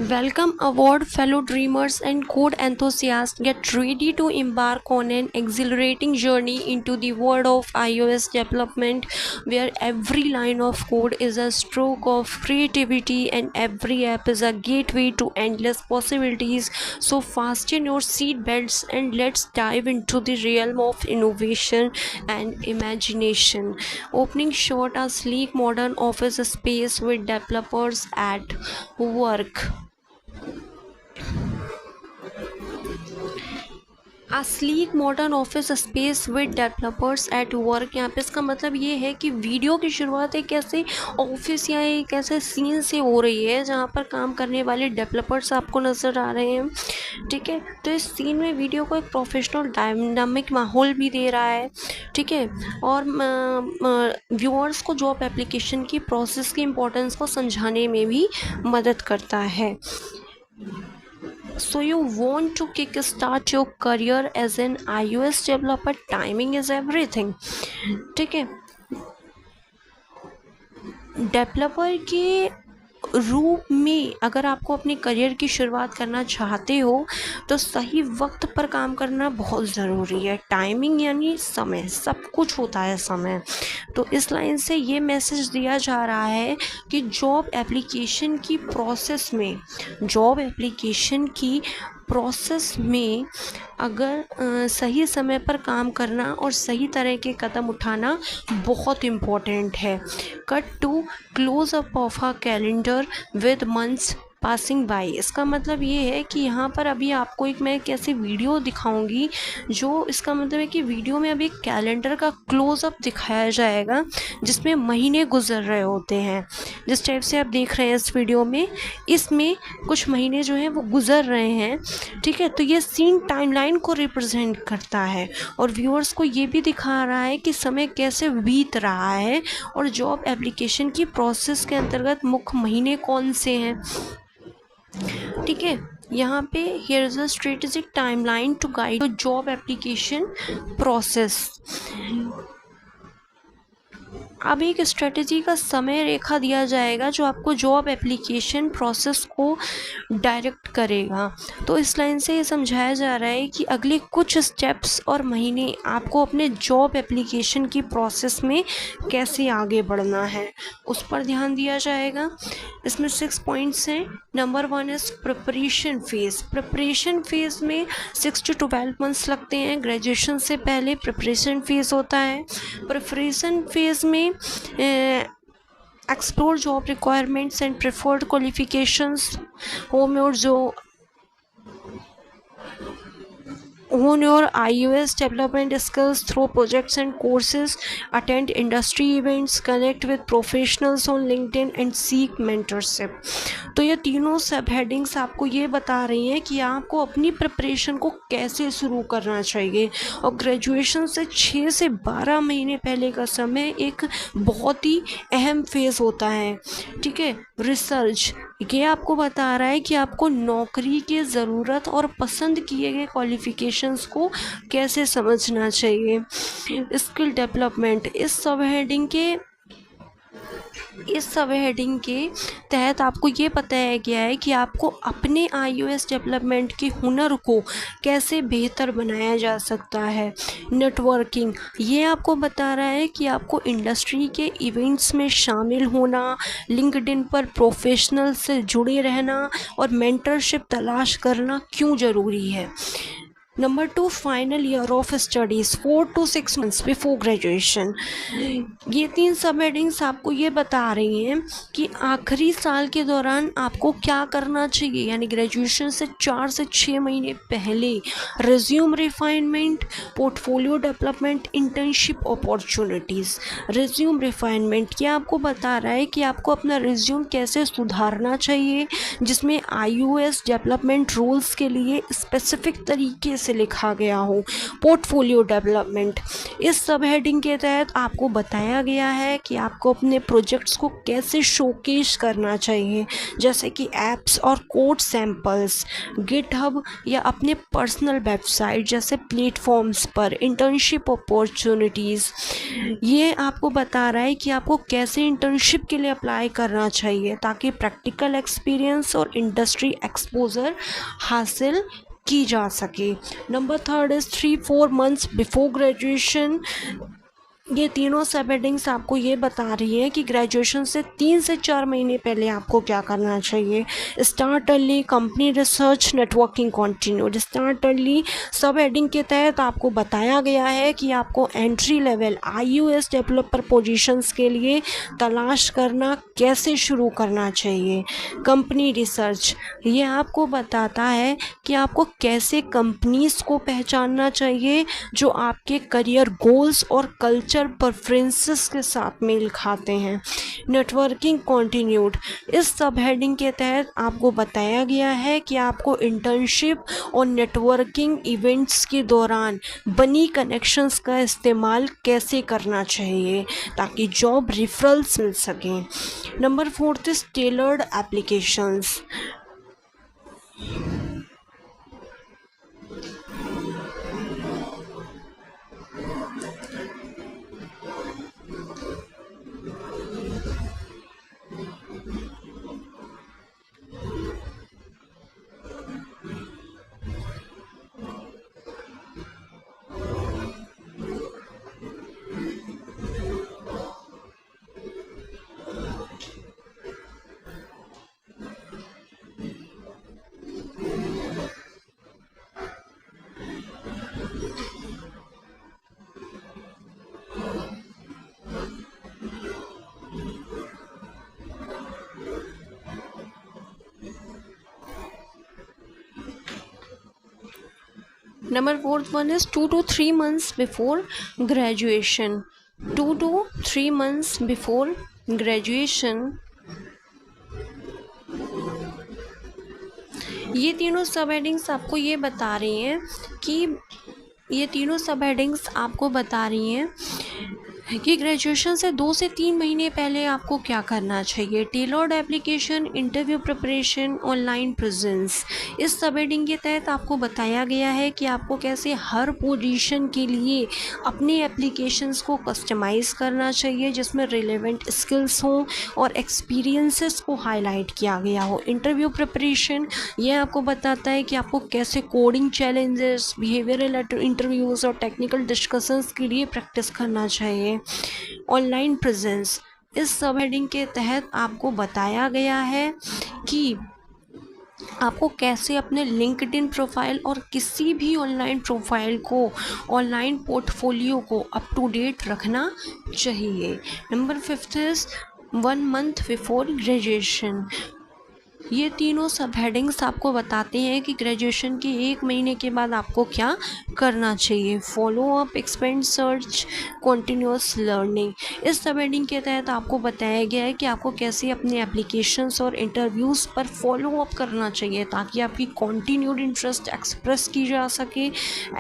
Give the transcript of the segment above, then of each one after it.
Welcome aboard, fellow dreamers and code enthusiasts. Get ready to embark on an exhilarating journey into the world of iOS development, where every line of code is a stroke of creativity and every app is a gateway to endless possibilities. So, fasten your seat belts and let's dive into the realm of innovation and imagination. Opening shot, a sleek modern office space with developers at work. Sleek modern office space with developers at work. यहाँ पे इसका मतलब ये है कि video की शुरुआत एक ऐसे ऑफिस या एक ऐसे सीन से हो रही है जहाँ पर काम करने वाले डेवलपर्स आपको नज़र आ रहे हैं। ठीक है, तो इस सीन में वीडियो को एक प्रोफेशनल डायनामिक माहौल भी दे रहा है। ठीक है, और व्यूअर्स को जॉब एप्लीकेशन की प्रोसेस की इम्पोर्टेंस को समझाने में भी मदद करता है। So you want to kickstart your career as an iOS developer? Timing is everything. ठीक है, डेवलपर के रूप में अगर आपको अपने करियर की शुरुआत करना चाहते हो तो सही वक्त पर काम करना बहुत ज़रूरी है। टाइमिंग यानी समय, सब कुछ होता है समय। तो इस लाइन से ये मैसेज दिया जा रहा है कि जॉब एप्लीकेशन की प्रोसेस में अगर सही समय पर काम करना और सही तरह के कदम उठाना बहुत इम्पोर्टेंट है। Cut to close up of a calendar with months passing by. इसका मतलब ये है कि यहाँ पर अभी आपको मैं एक ऐसी वीडियो दिखाऊंगी जो इसका मतलब है कि वीडियो में अभी कैलेंडर का क्लोज़अप दिखाया जाएगा जिसमें महीने गुजर रहे होते हैं। जिस टाइप से आप देख रहे हैं इस वीडियो में, इसमें कुछ महीने जो हैं वो गुजर रहे हैं। ठीक है, तो ये सीन टाइमलाइन को रिप्रेजेंट करता है और व्यूअर्स को ये भी दिखा रहा है कि समय कैसे बीत रहा है और जॉब एप्लीकेशन की प्रोसेस के अंतर्गत मुख्य महीने कौन से हैं। ठीक है, यहाँ पे here is a strategic timeline to guide job application process. अब एक स्ट्रेटजी का समय रेखा दिया जाएगा जो आपको जॉब एप्लीकेशन प्रोसेस को डायरेक्ट करेगा। तो इस लाइन से ये समझाया जा रहा है कि अगले कुछ स्टेप्स और महीने आपको अपने जॉब एप्लीकेशन की प्रोसेस में कैसे आगे बढ़ना है उस पर ध्यान दिया जाएगा। इसमें 6 पॉइंट्स हैं। नंबर 1 इज़ प्रिपरेशन फेज़ में 6 to 12 मंथ्स लगते हैं। ग्रेजुएशन से पहले प्रिपरेशन फेज़ होता है। प्रिपरेशन फेज़ में explore job requirements and preferred qualifications, hone your iOS development skills through projects and courses, attend industry events, connect with professionals on LinkedIn and seek mentorship। तो ये तीनों सब headings आपको ये बता रही हैं कि आपको अपनी प्रिपरेशन को कैसे शुरू करना चाहिए। और ग्रेजुएशन से 6 से 12 महीने पहले का समय एक बहुत ही अहम फेज़ होता है। ठीक है, रिसर्च ये आपको बता रहा है कि आपको नौकरी की ज़रूरत और पसंद किए गए क्वालिफ़िकेशंस को कैसे समझना चाहिए। स्किल डेवलपमेंट इस सब हेडिंग के तहत आपको ये बताया गया है कि आपको अपने iOS डेवलपमेंट के हुनर को कैसे बेहतर बनाया जा सकता है। नेटवर्किंग ये आपको बता रहा है कि आपको इंडस्ट्री के इवेंट्स में शामिल होना, लिंक्डइन पर प्रोफेशनल से जुड़े रहना और मेंटरशिप तलाश करना क्यों ज़रूरी है। Number 2, final year of studies 4 to 6 months before graduation. ये 3 सब हेडिंग्स आपको ये बता रही हैं कि आखिरी साल के दौरान आपको क्या करना चाहिए, यानी ग्रेजुएशन से 4 से 6 महीने पहले resume refinement, portfolio development, internship opportunities. Resume refinement ये आपको बता रहा है कि आपको अपना रिज्यूम कैसे सुधारना चाहिए जिसमें iOS डेवलपमेंट रोल्स के लिए स्पेसिफिक तरीके से लिखा गया हो। पोर्टफोलियो डेवलपमेंट, इस सब हेडिंग के तहत आपको बताया गया है कि आपको अपने प्रोजेक्ट्स को कैसे शोकेस करना चाहिए, जैसे कि ऐप्स और कोड सैम्पल्स, गिटहब या अपने पर्सनल वेबसाइट जैसे प्लेटफॉर्म्स पर, इंटर्नशिप अपॉर्चुनिटीज़। ये आपको बता रहा है कि आपको कैसे इंटर्नशिप के लिए अप्लाई करना चाहिए ताकि प्रैक्टिकल एक्सपीरियंस और इंडस्ट्री एक्सपोजर हासिल की जा सके। Number third is 3-4 months before graduation. ये तीनों सब हेडिंग्स आपको ये बता रही है कि ग्रेजुएशन से 3 से 4 महीने पहले आपको क्या करना चाहिए। Start early, company research, networking continued. Start early सब हेडिंग के तहत आपको बताया गया है कि आपको entry level iOS developer positions के लिए तलाश करना कैसे शुरू करना चाहिए। कंपनी रिसर्च, ये आपको बताता है कि आपको कैसे कंपनीज़ को पहचानना चाहिए जो आपके करियर गोल्स और कल्चर प्रेफरेंसेस के साथ मेल खाते हैं। नेटवर्किंग कंटिन्यूड, इस सब हेडिंग के तहत आपको बताया गया है कि आपको इंटर्नशिप और नेटवर्किंग इवेंट्स के दौरान बनी कनेक्शंस का इस्तेमाल कैसे करना चाहिए ताकि जॉब रेफरल्स मिल सकें। Number 4 is tailored applications. Number 4th one is 2 to 3 months before graduation. 2 to 3 months before graduation, ये तीनों सब हेडिंग्स आपको ये बता रही हैं कि ये तीनों सब हेडिंग्स आपको बता रही हैं कि ग्रेजुएशन से 2 से 3 महीने पहले आपको क्या करना चाहिए। Tailored application, interview preparation, online presence, इस सब हेडिंग के तहत आपको बताया गया है कि आपको कैसे हर पोजीशन के लिए अपने एप्लीकेशंस को कस्टमाइज़ करना चाहिए जिसमें रिलेवेंट स्किल्स हों और एक्सपीरियंसेस को हाईलाइट किया गया हो। इंटरव्यू प्रिपरेशन, ये आपको बताता है कि आपको कैसे कोडिंग चैलेंजेस, बिहेवियरल इंटरव्यूज़ और टेक्निकल डिस्कशंस के लिए प्रैक्टिस करना चाहिए। ऑनलाइन प्रेजेंस, इस सब हेडिंग के तहत आपको बताया गया है कि आपको कैसे अपने लिंक्डइन प्रोफाइल और किसी भी ऑनलाइन प्रोफाइल को, ऑनलाइन पोर्टफोलियो को अप टू डेट रखना चाहिए। Number 5 is 1 month before graduation. ये तीनों सब हेडिंग्स आपको बताते हैं कि ग्रेजुएशन के 1 महीने के बाद आपको क्या करना चाहिए। Follow up, expand search, continuous learning, इस सब हेडिंग के तहत आपको बताया गया है कि आपको कैसे अपने एप्लीकेशंस और इंटरव्यूज़ पर फॉलो अप करना चाहिए ताकि आपकी कॉन्टीन्यूड इंटरेस्ट एक्सप्रेस की जा सके।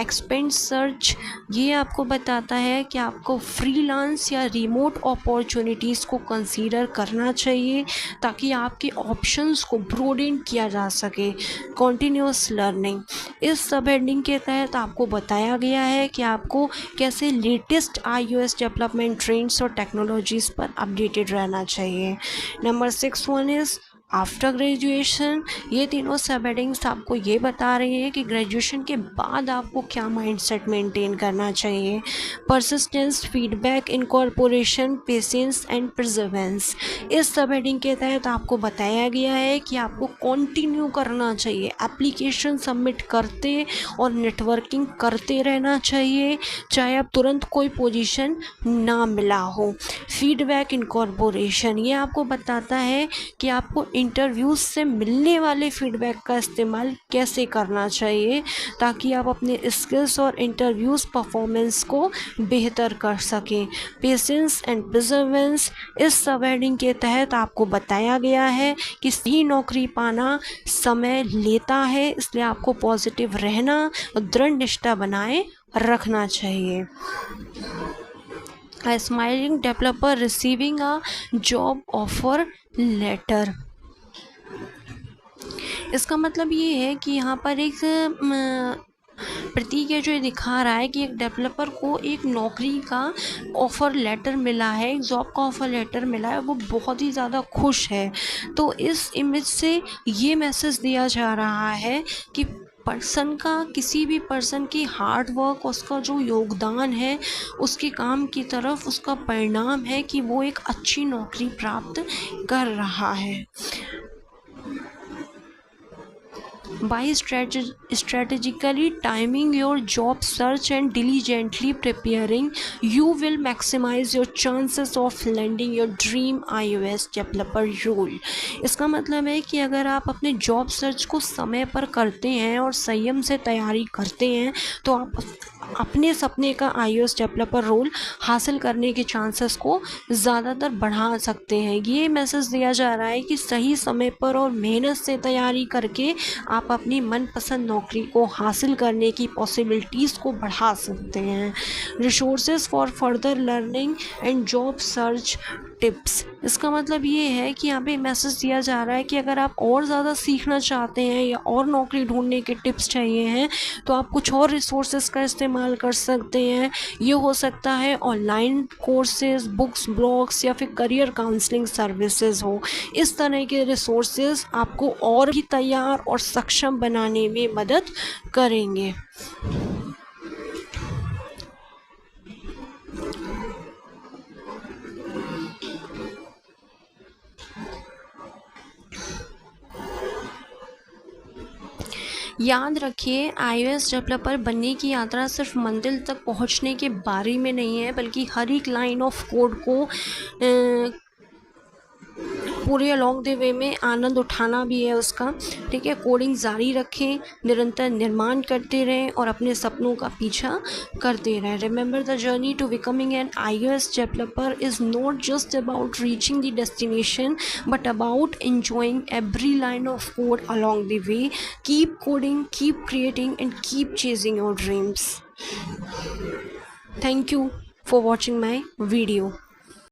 एक्सपेंड सर्च, ये आपको बताता है कि आपको फ्रीलांस या रिमोट अपॉर्चुनिटीज़ को कंसीडर करना चाहिए ताकि आपके ऑप्शंस को ब्रोडेन किया जा सके। कॉन्टीन्यूअस लर्निंग, इस सब हेडिंग के तहत आपको बताया गया है कि आपको कैसे लेटेस्ट iOS डेवलपमेंट ट्रेंड्स और टेक्नोलॉजीज़ पर अपडेटेड रहना चाहिए। Number 6 one is after graduation. ये तीनों सब हेडिंग्स आपको ये बता रही है कि ग्रेजुएशन के बाद आपको क्या माइंडसेट मेंटेन करना चाहिए। Persistence, feedback, incorporation, patience and perseverance, इस सब हेडिंग के तहत आपको बताया गया है कि आपको कंटिन्यू करना चाहिए, एप्लीकेशन सबमिट करते और नेटवर्किंग करते रहना चाहिए चाहे अब तुरंत कोई पोजीशन ना मिला हो। फीडबैक, इनकॉर्पोरेशन, ये आपको बताता है कि आपको इंटरव्यूज़ से मिलने वाले फीडबैक का इस्तेमाल कैसे करना चाहिए ताकि आप अपने स्किल्स और इंटरव्यूज़ परफॉर्मेंस को बेहतर कर सकें। पेशेंस एंड परसेवरेंस, इस सब हेडिंग के तहत आपको बताया गया है कि सही नौकरी पाना समय लेता है, इसलिए आपको पॉजिटिव रहना और दृढ़ निष्ठा बनाए रखना चाहिए। A smiling developer receiving a job offer letter, इसका मतलब ये है कि यहाँ पर एक प्रतीक है जो ये दिखा रहा है कि एक डेवलपर को एक नौकरी का ऑफ़र लेटर मिला है, एक जॉब का ऑफ़र लेटर मिला है, वो बहुत ही ज़्यादा खुश है। तो इस इमेज से ये मैसेज दिया जा रहा है कि किसी भी पर्सन की हार्ड वर्क, उसका जो योगदान है, उसके काम की तरफ उसका परिणाम है कि वो एक अच्छी नौकरी प्राप्त कर रहा है। By strategically timing your job search and diligently preparing, you will maximize your chances of landing your dream iOS developer role. इसका मतलब है कि अगर आप अपने जॉब सर्च को समय पर करते हैं और संयम से तैयारी करते हैं तो आप अपने सपने का iOS डेवलपर रोल हासिल करने के चांसेस को ज़्यादातर बढ़ा सकते हैं। ये मैसेज दिया जा रहा है कि सही समय पर और मेहनत से तैयारी करके आप अपनी मनपसंद नौकरी को हासिल करने की पॉसिबिलिटीज़ को बढ़ा सकते हैं। Resources for further learning and job search tips, इसका मतलब ये है कि यहाँ पे मैसेज दिया जा रहा है कि अगर आप और ज़्यादा सीखना चाहते हैं या और नौकरी ढूंढने के टिप्स चाहिए हैं तो आप कुछ और रिसोर्सेज का इस्तेमाल कर सकते हैं। ये हो सकता है ऑनलाइन कोर्सेज, बुक्स, ब्लॉग्स या फिर करियर काउंसलिंग सर्विसेज हो। इस तरह के रिसोर्सेज आपको और भी तैयार और सक्षम बनाने में मदद करेंगे। याद रखिए, iOS डेवलपर बनने की यात्रा सिर्फ मंजिल तक पहुंचने के बारे में नहीं है, बल्कि हर एक लाइन ऑफ कोड को पूरे अलॉन्ग द वे में आनंद उठाना भी है उसका। ठीक है, कोडिंग जारी रखें, निरंतर निर्माण करते रहें और अपने सपनों का पीछा करते रहें। Remember the journey to becoming an iOS developer is not just about reaching the destination but about enjoying every line of code along the way. Keep coding, keep creating and keep chasing your dreams. Thank you for watching my video.